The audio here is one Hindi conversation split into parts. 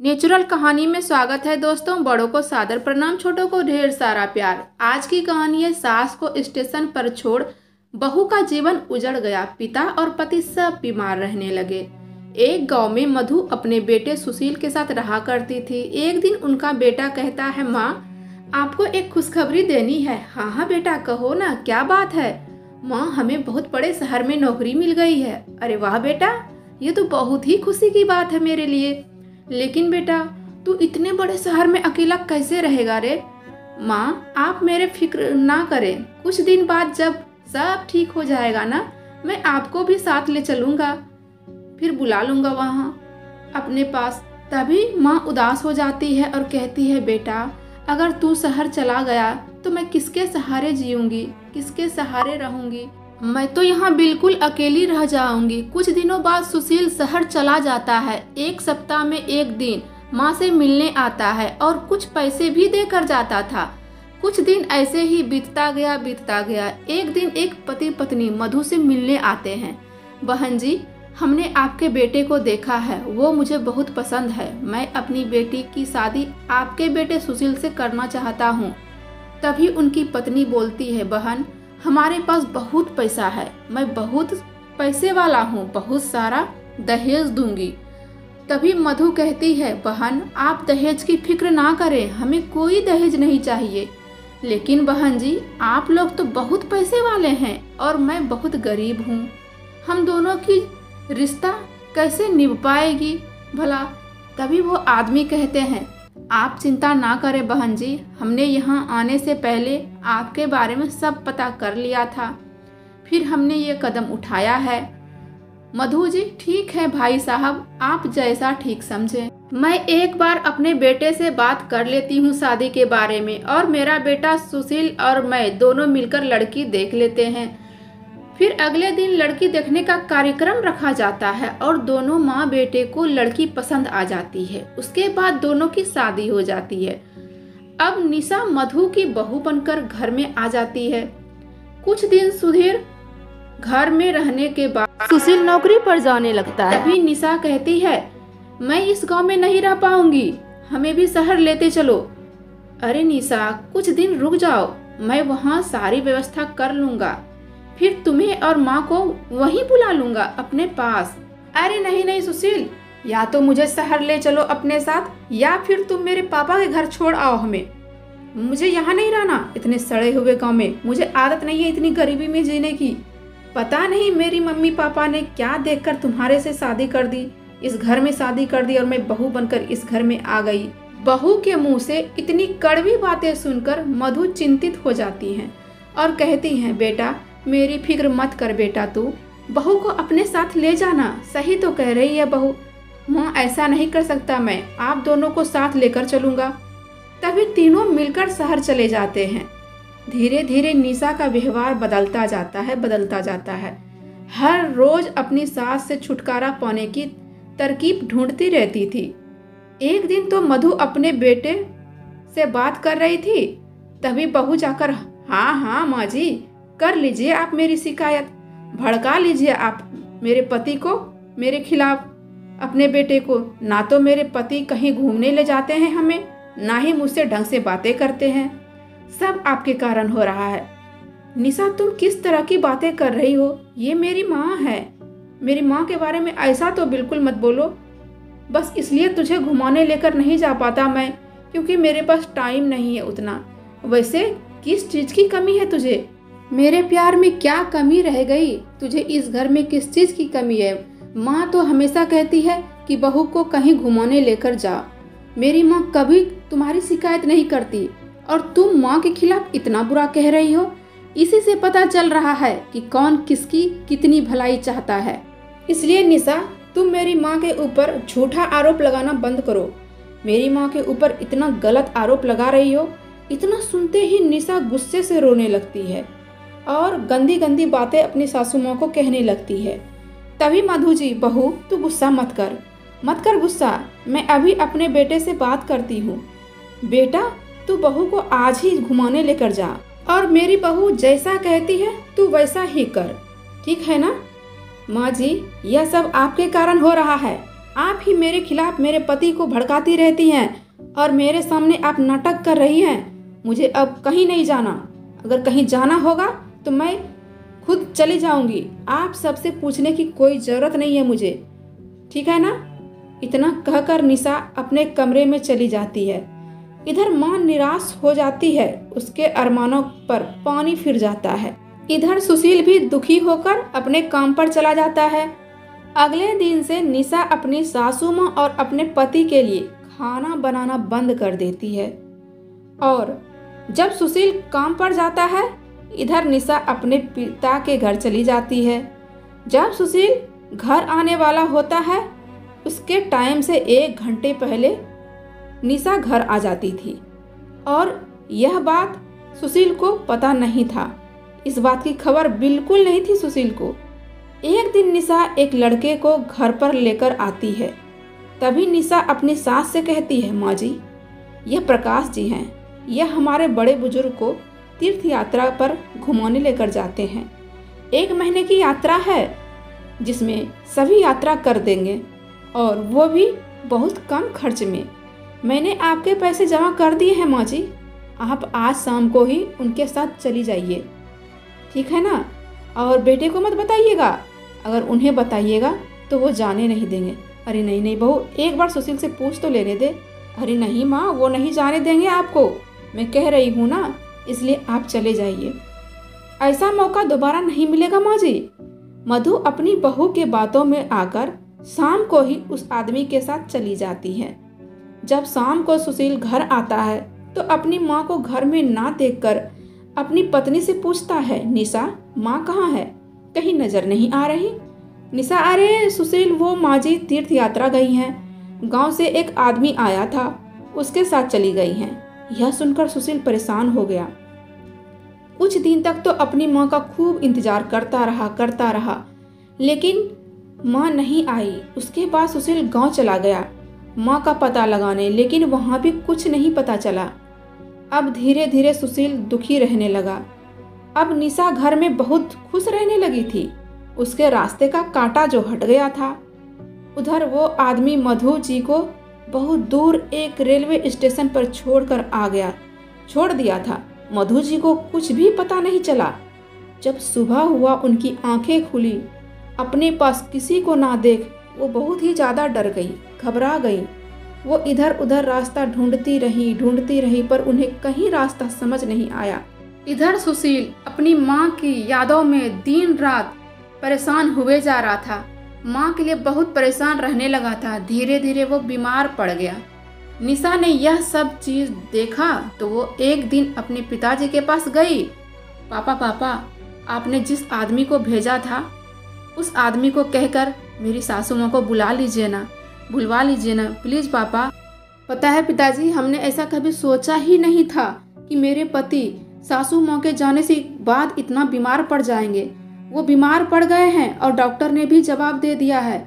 नेचुरल कहानी में स्वागत है दोस्तों। बड़ों को सादर प्रणाम, छोटों को ढेर सारा प्यार। आज की कहानी है सास को स्टेशन पर छोड़ बहू का जीवन उजड़ गया। पिता और पति सब बीमार रहने लगे। एक गांव में मधु अपने बेटे सुशील के साथ रहा करती थी। एक दिन उनका बेटा कहता है, माँ आपको एक खुशखबरी देनी है। हाँ हाँ बेटा कहो ना, क्या बात है? माँ हमें बहुत बड़े शहर में नौकरी मिल गई है। अरे वाह बेटा, ये तो बहुत ही खुशी की बात है मेरे लिए। लेकिन बेटा तू इतने बड़े शहर में अकेला कैसे रहेगा रे? माँ आप मेरे फिक्र ना करें, कुछ दिन बाद जब सब ठीक हो जाएगा ना, मैं आपको भी साथ ले चलूंगा, फिर बुला लूंगा वहाँ अपने पास। तभी माँ उदास हो जाती है और कहती है, बेटा अगर तू शहर चला गया तो मैं किसके सहारे जीऊंगी, किसके सहारे रहूंगी? मैं तो यहाँ बिल्कुल अकेली रह जाऊंगी। कुछ दिनों बाद सुशील शहर चला जाता है। एक सप्ताह में एक दिन माँ से मिलने आता है और कुछ पैसे भी देकर जाता था। कुछ दिन ऐसे ही बीतता गया। एक दिन एक पति पत्नी मधु से मिलने आते हैं। बहन जी, हमने आपके बेटे को देखा है, वो मुझे बहुत पसंद है। मैं अपनी बेटी की शादी आपके बेटे सुशील से करना चाहता हूँ। तभी उनकी पत्नी बोलती है, बहन हमारे पास बहुत पैसा है, मैं बहुत पैसे वाला हूँ, बहुत सारा दहेज दूंगी। तभी मधु कहती है, बहन आप दहेज की फिक्र ना करें, हमें कोई दहेज नहीं चाहिए। लेकिन बहन जी आप लोग तो बहुत पैसे वाले हैं और मैं बहुत गरीब हूँ, हम दोनों की रिश्ता कैसे निभ पाएगी भला? तभी वो आदमी कहते हैं, आप चिंता ना करें बहन जी, हमने यहाँ आने से पहले आपके बारे में सब पता कर लिया था, फिर हमने ये कदम उठाया है। मधु जी ठीक है भाई साहब, आप जैसा ठीक समझें। मैं एक बार अपने बेटे से बात कर लेती हूँ शादी के बारे में, और मेरा बेटा सुशील और मैं दोनों मिलकर लड़की देख लेते हैं। फिर अगले दिन लड़की देखने का कार्यक्रम रखा जाता है और दोनों माँ बेटे को लड़की पसंद आ जाती है। उसके बाद दोनों की शादी हो जाती है। अब निशा मधु की बहू बनकर घर में आ जाती है। कुछ दिन सुधीर घर में रहने के बाद सुशील नौकरी पर जाने लगता है। तभी निशा कहती है, मैं इस गांव में नहीं रह पाऊंगी, हमें भी शहर लेते चलो। अरे निशा कुछ दिन रुक जाओ, मैं वहाँ सारी व्यवस्था कर लूंगा, फिर तुम्हें और माँ को वहीं बुला लूंगा अपने पास। अरे नहीं नहीं सुशील, या तो मुझे शहर ले चलो अपने साथ, या फिर तुम मेरे पापा के घर छोड़ आओ हमें। मुझे यहाँ नहीं रहना, इतने सड़े हुए गांव में मुझे आदत नहीं है इतनी गरीबी में जीने की। पता नहीं मेरी मम्मी पापा ने क्या देखकर तुम्हारे से शादी कर दी, इस घर में शादी कर दी और मैं बहू बनकर इस घर में आ गई। बहू के मुँह से इतनी कड़वी बातें सुनकर मधु चिंतित हो जाती है और कहती है, बेटा मेरी फिक्र मत कर बेटा, तू बहू को अपने साथ ले जाना। सही तो कह रही है बहू। माँ ऐसा नहीं कर सकता मैं, आप दोनों को साथ लेकर चलूंगा। तभी तीनों मिलकर शहर चले जाते हैं। धीरे धीरे निशा का व्यवहार बदलता जाता है। हर रोज अपनी सास से छुटकारा पाने की तरकीब ढूंढती रहती थी। एक दिन तो मधु अपने बेटे से बात कर रही थी, तभी बहू जाकर, हाँ हाँ माँ जी कर लीजिए आप मेरी शिकायत, भड़का लीजिए आप मेरे पति को मेरे खिलाफ, अपने बेटे को। ना तो मेरे पति कहीं घूमने ले जाते हैं हमें, ना ही मुझसे ढंग से बातें करते हैं, सब आपके कारण हो रहा है। निशा तुम किस तरह की बातें कर रही हो? ये मेरी माँ है, मेरी माँ के बारे में ऐसा तो बिल्कुल मत बोलो। बस इसलिए तुझे घुमाने लेकर नहीं जा पाता मैं, क्योंकि मेरे पास टाइम नहीं है उतना। वैसे किस चीज़ की कमी है तुझे? मेरे प्यार में क्या कमी रह गई? तुझे इस घर में किस चीज की कमी है? माँ तो हमेशा कहती है कि बहू को कहीं घुमाने लेकर जा। मेरी माँ कभी तुम्हारी शिकायत नहीं करती और तुम माँ के खिलाफ इतना बुरा कह रही हो। इसी से पता चल रहा है कि कौन किसकी कितनी भलाई चाहता है। इसलिए निशा तुम मेरी माँ के ऊपर झूठा आरोप लगाना बंद करो। मेरी माँ के ऊपर इतना गलत आरोप लगा रही हो। इतना सुनते ही निशा गुस्से से रोने लगती है और गंदी गंदी बातें अपनी सासू माँ को कहने लगती है। तभी मधु जी, बहू तू गुस्सा मत कर गुस्सा, मैं अभी अपने बेटे से बात करती हूँ। बेटा तू बहू को आज ही घुमाने लेकर जा और मेरी बहू जैसा कहती है तू वैसा ही कर, ठीक है ना? माँ जी यह सब आपके कारण हो रहा है, आप ही मेरे खिलाफ मेरे पति को भड़काती रहती हैं और मेरे सामने आप नाटक कर रही हैं। मुझे अब कहीं नहीं जाना। अगर कहीं जाना होगा तो मैं खुद चली जाऊंगी। आप सबसे पूछने की कोई ज़रूरत नहीं है मुझे, ठीक है ना। इतना कहकर निशा अपने कमरे में चली जाती है। इधर माँ निराश हो जाती है, उसके अरमानों पर पानी फिर जाता है। इधर सुशील भी दुखी होकर अपने काम पर चला जाता है। अगले दिन से निशा अपनी सासू माँ और अपने पति के लिए खाना बनाना बंद कर देती है। और जब सुशील काम पर जाता है, इधर निशा अपने पिता के घर चली जाती है। जब सुशील घर आने वाला होता है, उसके टाइम से 1 घंटे पहले निशा घर आ जाती थी और यह बात सुशील को पता नहीं था। इस बात की खबर बिल्कुल नहीं थी सुशील को। एक दिन निशा एक लड़के को घर पर लेकर आती है। तभी निशा अपनी सास से कहती है, माँ जी, यह प्रकाश जी हैं। यह हमारे बड़े बुजुर्ग को तीर्थ यात्रा पर घुमाने लेकर जाते हैं। 1 महीने की यात्रा है जिसमें सभी यात्रा कर देंगे और वो भी बहुत कम खर्च में। मैंने आपके पैसे जमा कर दिए हैं माँ जी। आप आज शाम को ही उनके साथ चली जाइए, ठीक है ना। और बेटे को मत बताइएगा। अगर उन्हें बताइएगा तो वो जाने नहीं देंगे। अरे नहीं नहीं बहू, एक बार सुशील से पूछ तो लेने दे। अरे नहीं माँ, वो नहीं जाने देंगे आपको। मैं कह रही हूँ ना, इसलिए आप चले जाइए। ऐसा मौका दोबारा नहीं मिलेगा माँ जी। मधु अपनी बहू के बातों में आकर शाम को ही उस आदमी के साथ चली जाती है। जब शाम को सुशील घर आता है तो अपनी माँ को घर में ना देखकर अपनी पत्नी से पूछता है, निशा माँ कहाँ है, कहीं नजर नहीं आ रही। निशा, अरे सुशील, वो माँ जी तीर्थ यात्रा गई हैं। गांव से एक आदमी आया था, उसके साथ चली गई हैं। यह सुनकर सुशील परेशान हो गया। कुछ दिन तक तो अपनी माँ का खूब इंतजार करता रहा, लेकिन माँ नहीं आई। उसके बाद सुशील गांव चला गया माँ का पता लगाने, लेकिन वहाँ भी कुछ नहीं पता चला। अब धीरे धीरे सुशील दुखी रहने लगा। अब निशा घर में बहुत खुश रहने लगी थी। उसके रास्ते का कांटा जो हट गया था। उधर वो आदमी मधु जी को बहुत दूर एक रेलवे स्टेशन पर छोड़ दिया था। मधु जी को कुछ भी पता नहीं चला। जब सुबह हुआ, उनकी आंखें खुली, अपने पास किसी को ना देख वो बहुत ही ज़्यादा डर गई, घबरा गई। वो इधर उधर रास्ता ढूंढती रही पर उन्हें कहीं रास्ता समझ नहीं आया। इधर सुशील अपनी माँ की यादों में दिन रात परेशान हुए जा रहा था। माँ के लिए बहुत परेशान रहने लगा था। धीरे धीरे वो बीमार पड़ गया। निशा ने यह सब चीज़ देखा तो वो एक दिन अपने पिताजी के पास गई। पापा, आपने जिस आदमी को भेजा था, उस आदमी को कहकर मेरी सासू माँ को बुलवा लीजिए ना प्लीज़ पापा। पता है पिताजी, हमने ऐसा कभी सोचा ही नहीं था कि मेरे पति सासू माँ के जाने से बाद इतना बीमार पड़ जाएंगे। वो बीमार पड़ गए हैं और डॉक्टर ने भी जवाब दे दिया है,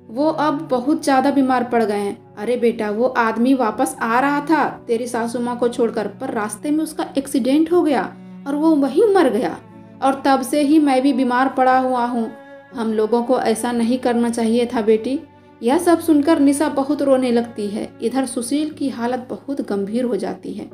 वो अब बहुत ज़्यादा बीमार पड़ गए हैं। अरे बेटा, वो आदमी वापस आ रहा था तेरी सासू माँ को छोड़कर, पर रास्ते में उसका एक्सीडेंट हो गया और वो वहीं मर गया। और तब से ही मैं भी बीमार पड़ा हुआ हूँ। हम लोगों को ऐसा नहीं करना चाहिए था बेटी। यह सब सुनकर निशा बहुत रोने लगती है। इधर सुशील की हालत बहुत गंभीर हो जाती है।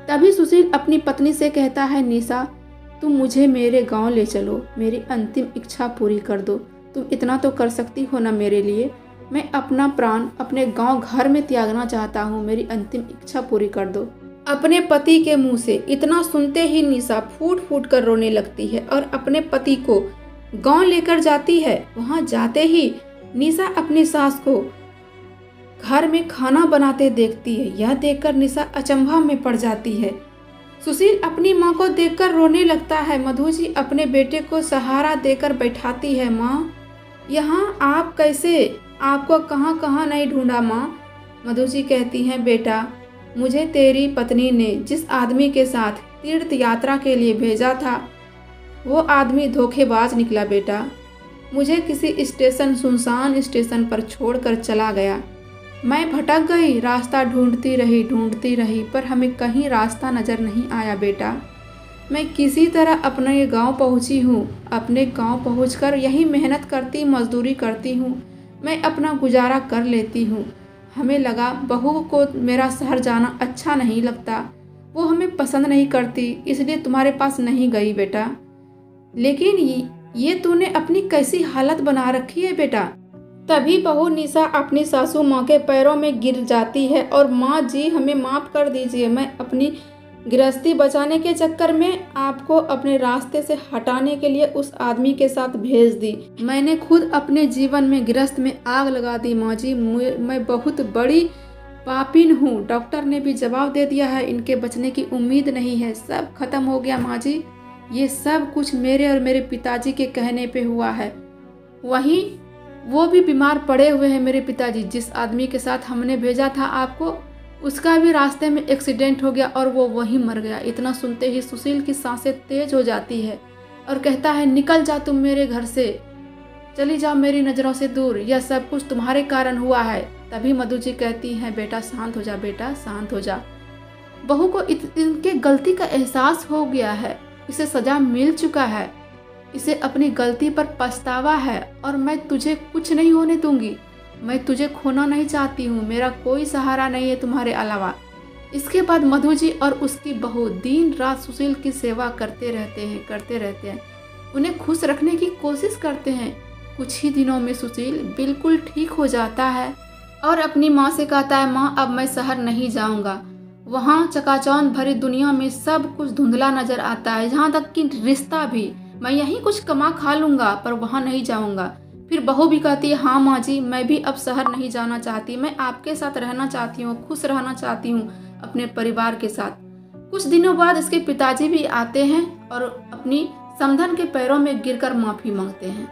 तभी सुशील अपनी पत्नी से कहता है, निशा तुम मुझे मेरे गांव ले चलो, मेरी अंतिम इच्छा पूरी कर दो। तुम इतना तो कर सकती हो ना मेरे लिए। मैं अपना प्राण अपने गांव घर में त्यागना चाहता हूँ, मेरी अंतिम इच्छा पूरी कर दो। अपने पति के मुंह से इतना सुनते ही निशा फूट फूट कर रोने लगती है और अपने पति को गांव लेकर जाती है। वहां जाते ही निशा अपनी सास को घर में खाना बनाते देखती है। यह देखकर निशा अचंभा में पड़ जाती है। सुशील अपनी माँ को देखकर रोने लगता है। मधु जी अपने बेटे को सहारा देकर बैठाती है। माँ, यहाँ आप कैसे? आपको कहाँ कहाँ नहीं ढूंढा माँ। मधु जी कहती हैं, बेटा मुझे तेरी पत्नी ने जिस आदमी के साथ तीर्थ यात्रा के लिए भेजा था, वो आदमी धोखेबाज निकला बेटा। मुझे किसी सुनसान स्टेशन पर छोड़कर चला गया। मैं भटक गई, रास्ता ढूंढती रही पर हमें कहीं रास्ता नज़र नहीं आया बेटा। मैं किसी तरह अपने गांव पहुंची हूँ। अपने गांव पहुंचकर यही मेहनत करती मजदूरी करती हूँ। मैं अपना गुजारा कर लेती हूँ। हमें लगा बहू को मेरा शहर जाना अच्छा नहीं लगता, वो हमें पसंद नहीं करती, इसलिए तुम्हारे पास नहीं गई बेटा। लेकिन ये तूने अपनी कैसी हालत बना रखी है बेटा। तभी बहू निशा अपनी सासू माँ के पैरों में गिर जाती है और माँ जी हमें माफ़ कर दीजिए, मैं अपनी गृहस्थी बचाने के चक्कर में आपको अपने रास्ते से हटाने के लिए उस आदमी के साथ भेज दी। मैंने खुद अपने जीवन में गृहस्थ में आग लगा दी माँ जी, मैं बहुत बड़ी पापिन हूँ। डॉक्टर ने भी जवाब दे दिया है, इनके बचने की उम्मीद नहीं है, सब खत्म हो गया माँ जी। ये सब कुछ मेरे और मेरे पिताजी के कहने पे हुआ है। वहीं वो भी बीमार पड़े हुए हैं मेरे पिताजी। जिस आदमी के साथ हमने भेजा था आपको, उसका भी रास्ते में एक्सीडेंट हो गया और वो वहीं मर गया। इतना सुनते ही सुशील की सांसें तेज हो जाती है और कहता है, निकल जा तुम मेरे घर से, चली जाओ मेरी नज़रों से दूर, यह सब कुछ तुम्हारे कारण हुआ है। तभी मधु जी कहती हैं, बेटा शांत हो जा, बेटा शांत हो जा। बहू को इनके गलती का एहसास हो गया है, इसे सजा मिल चुका है, इसे अपनी गलती पर पछतावा है और मैं तुझे कुछ नहीं होने दूंगी। मैं तुझे खोना नहीं चाहती हूँ, मेरा कोई सहारा नहीं है तुम्हारे अलावा। इसके बाद मधु जी और उसकी बहू दिन रात सुशील की सेवा करते रहते हैं, उन्हें खुश रखने की कोशिश करते हैं। कुछ ही दिनों में सुशील बिल्कुल ठीक हो जाता है और अपनी माँ से कहता है, माँ अब मैं शहर नहीं जाऊँगा, वहाँ चकाचौंध भरी दुनिया में सब कुछ धुंधला नजर आता है, जहाँ तक कि रिश्ता भी। मैं यहीं कुछ कमा खा लूँगा पर वहाँ नहीं जाऊँगा। फिर बहू भी कहती है, हाँ माँ जी, मैं भी अब शहर नहीं जाना चाहती, मैं आपके साथ रहना चाहती हूँ, खुश रहना चाहती हूँ अपने परिवार के साथ। कुछ दिनों बाद इसके पिताजी भी आते हैं और अपनी समधन के पैरों में गिरकर माफ़ी मांगते हैं।